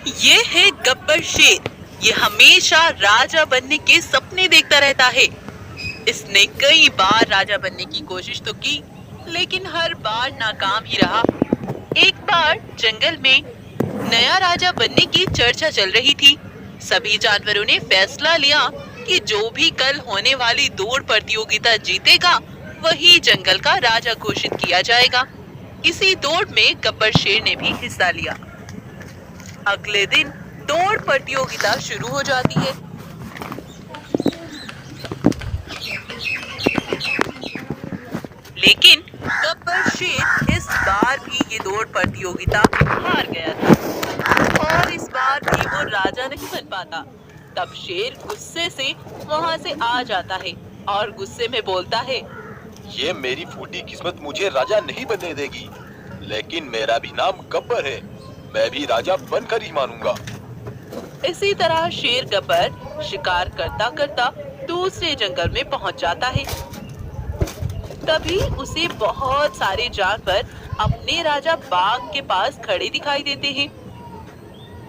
ये है गब्बर शेर। ये हमेशा राजा बनने के सपने देखता रहता है। इसने कई बार राजा बनने की कोशिश तो की, लेकिन हर बार नाकाम ही रहा। एक बार जंगल में नया राजा बनने की चर्चा चल रही थी। सभी जानवरों ने फैसला लिया कि जो भी कल होने वाली दौड़ प्रतियोगिता जीतेगा, वही जंगल का राजा घोषित किया जाएगा। इसी दौड़ में गब्बर शेर ने भी हिस्सा लिया। अगले दिन दौड़ प्रतियोगिता शुरू हो जाती है। लेकिन गब्बर शेर इस बार भी ये दौड़ प्रतियोगिता हार गया था और इस बार भी वो राजा नहीं बन पाता। तब शेर गुस्से से वहाँ से आ जाता है और गुस्से में बोलता है, ये मेरी फूटी किस्मत मुझे राजा नहीं बनने देगी, लेकिन मेरा भी नाम गब्बर है। मैं भी राजा बनकर ही मानूंगा। इसी तरह शेर गब्बर शिकार करता करता दूसरे जंगल में पहुंच जाता है। तभी उसे बहुत सारे जानवर अपने राजा बाघ के पास खड़े दिखाई देते हैं।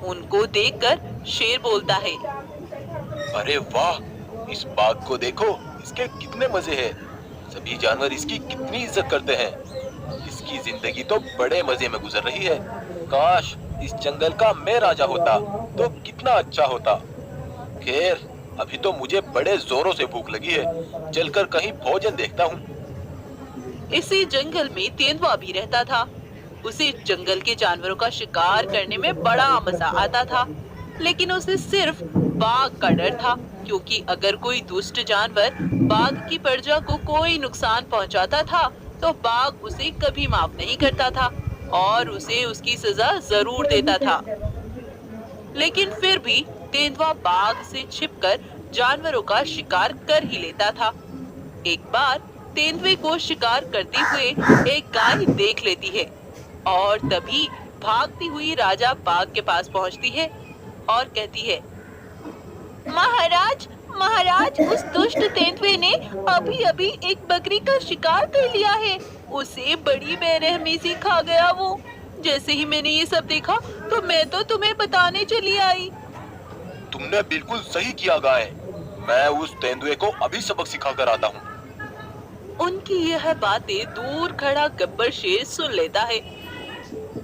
उनको देखकर शेर बोलता है, अरे वाह, इस बाघ को देखो, इसके कितने मजे हैं। सभी जानवर इसकी कितनी इज्जत करते हैं। इसकी जिंदगी तो बड़े मजे में गुजर रही है। काश इस जंगल का मैं राजा होता तो कितना अच्छा होता। खैर, अभी तो मुझे बड़े जोरों से भूख लगी है। चलकर कहीं भोजन देखता हूँ। इसी जंगल में तेंदुआ भी रहता था। उसे जंगल के जानवरों का शिकार करने में बड़ा मजा आता था, लेकिन उसे सिर्फ बाघ का डर था, क्योंकि अगर कोई दुष्ट जानवर बाघ की प्रजा को कोई नुकसान पहुंचाता था, तो बाघ उसे कभी माफ नहीं करता था और उसे उसकी सजा जरूर देता था। लेकिन फिर भी तेंदुआ बाघ से छिपकर जानवरों का शिकार कर ही लेता था। एक बार तेंदुए को शिकार करते हुए एक गाय देख लेती है और तभी भागती हुई राजा बाघ के पास पहुंचती है और कहती है, महाराज, महाराज, उस दुष्ट तेंदुए ने अभी अभी एक बकरी का शिकार कर लिया है। उसे बड़ी बेरहमी से खा गया वो। जैसे ही मैंने ये सब देखा तो मैं तो तुम्हें बताने चली आई। तुमने बिल्कुल सही किया गाय। मैं उस तेंदुए को अभी सबक सिखा कर आता हूँ। उनकी यह बातें दूर खड़ा गब्बर शेर सुन लेता है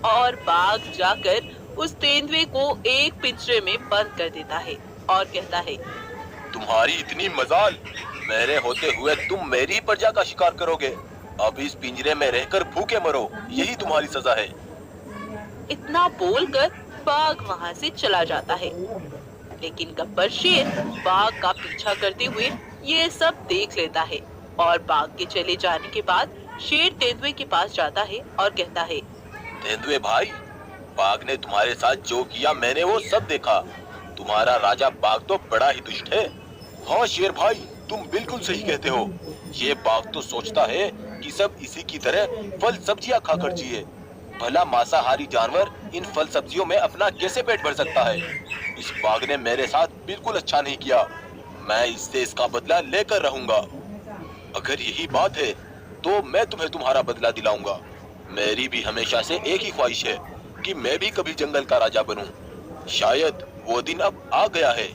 और बाघ जाकर उस तेंदुए को एक पिंजरे में बंद कर देता है और कहता है, तुम्हारी इतनी मजाल, मेरे होते हुए तुम मेरी प्रजा का शिकार करोगे। अब इस पिंजरे में रहकर भूखे मरो, यही तुम्हारी सजा है। इतना बोलकर बाघ वहाँ से चला जाता है। लेकिन गब्बर शेर बाघ का पीछा करते हुए ये सब देख लेता है और बाघ के चले जाने के बाद शेर तेंदुए के पास जाता है और कहता है, तेंदुए भाई, बाघ ने तुम्हारे साथ जो किया मैंने वो सब देखा। तुम्हारा राजा बाघ तो बड़ा ही दुष्ट है। हाँ शेर भाई, तुम बिल्कुल सही कहते हो। ये बाघ तो सोचता है कि सब इसी की तरह फल सब्जियां खाकर जिए। भला मांसाहारी जानवर इन फल सब्जियों में अपना कैसे पेट भर सकता है। इस बाघ ने मेरे साथ बिल्कुल अच्छा नहीं किया। मैं इससे इसका बदला लेकर रहूंगा। अगर यही बात है तो मैं तुम्हें तुम्हारा बदला दिलाऊंगा। मेरी भी हमेशा से एक ही ख्वाहिश है कि मैं भी कभी जंगल का राजा बनूं। शायद वो दिन अब आ गया है।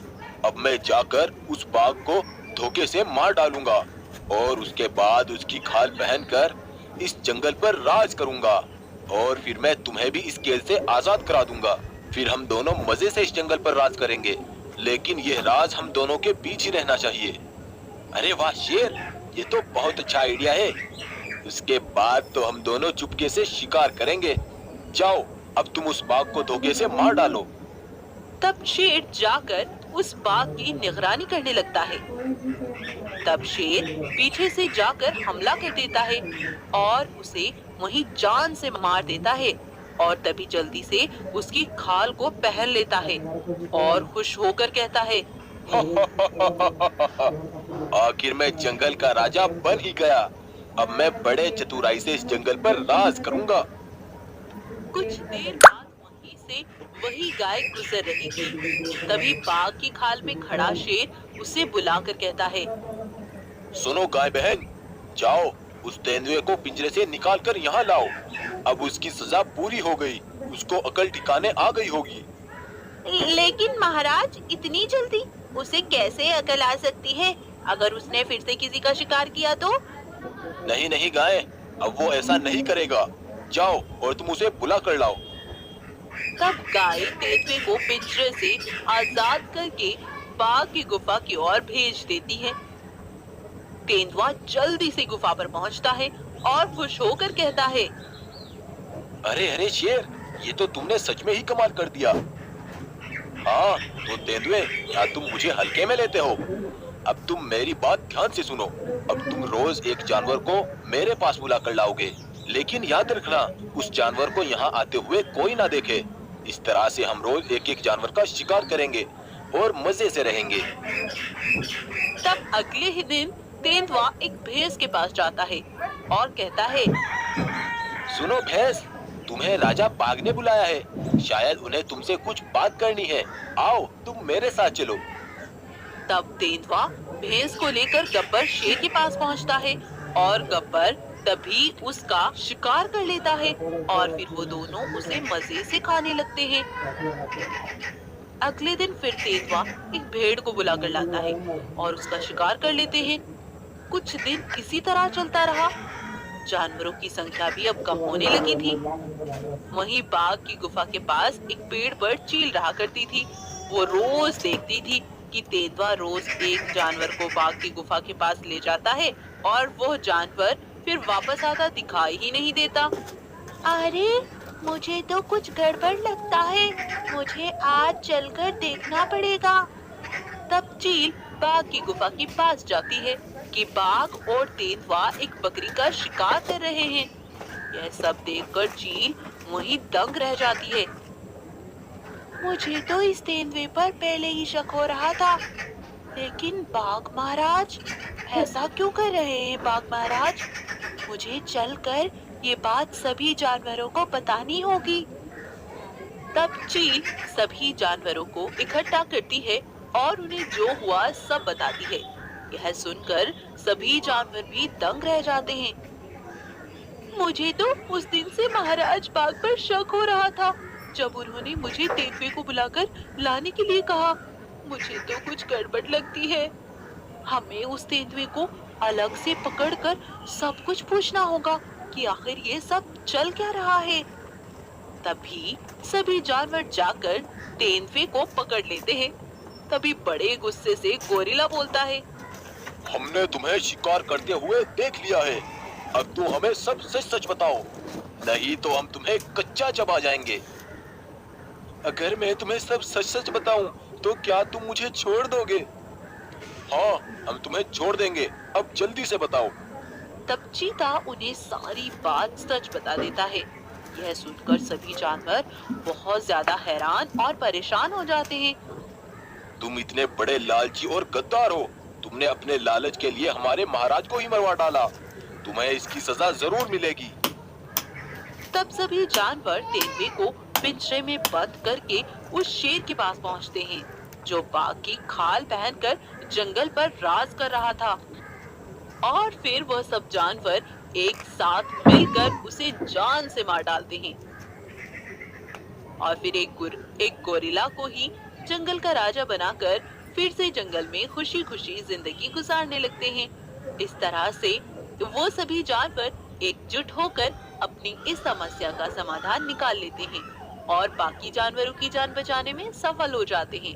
अब मैं जाकर उस बाघ को धोखे से मार डालूंगा और उसके बाद उसकी खाल पहनकर इस जंगल पर राज करूंगा और फिर मैं तुम्हें भी इस कैद से आजाद करा दूंगा। फिर हम दोनों मजे से इस जंगल पर राज करेंगे, लेकिन यह राज हम दोनों के बीच ही रहना चाहिए। अरे वाह शेर, ये तो बहुत अच्छा आइडिया है। उसके बाद तो हम दोनों चुपके से शिकार करेंगे। जाओ, अब तुम उस बाघ को धोखे से मार डालो। तब शेर जाकर उस बाघ की निगरानी करने लगता है। तब शेर पीछे से जाकर हमला कर देता है और उसे वहीं जान से मार देता है और तभी जल्दी से उसकी खाल को पहन लेता है और खुश होकर कहता है, आखिर मैं जंगल का राजा बन ही गया। अब मैं बड़े चतुराई से इस जंगल पर राज करूंगा। कुछ देर बाद वहीं से वही गाय गुजर रही थी। तभी बाघ की खाल में खड़ा शेर उसे बुलाकर कहता है, सुनो गाय बहन, जाओ उस तेंदुए को पिंजरे से निकाल कर यहाँ लाओ। अब उसकी सजा पूरी हो गई, उसको अकल ठिकाने आ गई होगी। लेकिन महाराज, इतनी जल्दी उसे कैसे अकल आ सकती है? अगर उसने फिर से किसी का शिकार किया तो? नहीं नहीं गाय, अब वो ऐसा नहीं करेगा। जाओ और तुम उसे बुला कर लाओ। तब गाय तेंदुए को पिंजरे से आजाद करके बाघ की गुफा की ओर भेज देती है। तेंदुआ जल्दी से गुफा पर पहुंचता है और खुश होकर कहता है, अरे अरे शेर, ये तो तुमने सच में ही कमाल कर दिया। हाँ तो तेंदुए, क्या तुम मुझे हल्के में लेते हो? अब तुम मेरी बात ध्यान से सुनो। अब तुम रोज एक जानवर को मेरे पास बुला कर लाओगे, लेकिन याद रखना उस जानवर को यहाँ आते हुए कोई ना देखे। इस तरह से हम रोज एक एक जानवर का शिकार करेंगे और मजे से रहेंगे। तब अगले ही दिन तेंदुआ एक भैंस के पास जाता है और कहता है, सुनो भैंस, तुम्हें राजा बाघ ने बुलाया है। शायद उन्हें तुमसे कुछ बात करनी है। आओ तुम मेरे साथ चलो। तब तेंदुआ भैंस को लेकर गब्बर शेर के पास पहुंचता है और गब्बर तभी उसका शिकार कर लेता है और फिर वो दोनों उसे मजे से खाने लगते हैं। अगले दिन फिर तेंदुआ एक भेड़ को बुला कर लाता है और उसका शिकार कर लेते हैं। कुछ दिन इसी तरह चलता रहा। जानवरों की संख्या भी अब कम होने लगी थी। वहीं बाघ की गुफा के पास एक पेड़ पर चील रहा करती थी। वो रोज देखती थी कि तेंदुआ रोज एक जानवर को बाघ की गुफा के पास ले जाता है और वो जानवर फिर वापस आता दिखाई ही नहीं देता। अरे, मुझे तो कुछ गड़बड़ लगता है। मुझे आज चलकर देखना पड़ेगा। तब चील बाघ की गुफा के पास जाती है कि बाघ और तेंदुआ एक बकरी का शिकार कर रहे हैं। यह सब देखकर चील वहीं दंग रह जाती है। मुझे तो इस तेंदुए पर पहले ही शक हो रहा था, लेकिन बाघ महाराज ऐसा क्यों कर रहे हैं? बाघ महाराज, मुझे चलकर ये बात सभी जानवरों को बतानी होगी। तब चील सभी जानवरों को इकट्ठा करती है और उन्हें जो हुआ सब बताती है। यह सुनकर सभी जानवर भी दंग रह जाते हैं। मुझे तो उस दिन से महाराज बाघ पर शक हो रहा था, जब उन्होंने मुझे तेंदुए को बुलाकर लाने के लिए कहा। मुझे तो कुछ गड़बड़ लगती है। हमें उस तेंदुए को अलग से पकड़कर सब कुछ पूछना होगा कि आखिर ये सब चल क्या रहा है। तभी सभी जानवर जाकर तेंदुए को पकड़ लेते हैं। तभी बड़े गुस्से से गोरिल्ला बोलता है, हमने तुम्हें शिकार करते हुए देख लिया है। अब तुम हमें सब सच सच बताओ, नहीं तो हम तुम्हें कच्चा चबा जाएंगे। अगर मैं तुम्हें सब सच सच बताऊं तो क्या तुम मुझे छोड़ दोगे? हाँ, हम तुम्हें छोड़ देंगे। अब जल्दी से बताओ। तब चीता उन्हें सारी बात सच बता देता है। यह सुनकर सभी जानवर बहुत ज्यादा हैरान और परेशान हो जाते हैं। तुम इतने बड़े लालची और गद्दार हो। तुमने अपने लालच के लिए हमारे महाराज को ही मरवा डाला। तुम्हें इसकी सजा जरूर मिलेगी। तब सभी जानवर तेंदुए को पिंजरे में बंद करके उस शेर के पास पहुंचते हैं, जो बाघ की खाल पहनकर जंगल पर राज कर रहा था। और फिर वह सब जानवर एक साथ मिलकर उसे जान से मार डालते हैं और फिर एक गोरिल्ला को ही जंगल का राजा बनाकर फिर से जंगल में खुशी खुशी जिंदगी गुजारने लगते हैं। इस तरह से वो सभी जानवर एकजुट होकर अपनी इस समस्या का समाधान निकाल लेते हैं और बाकी जानवरों की जान बचाने में सफल हो जाते हैं।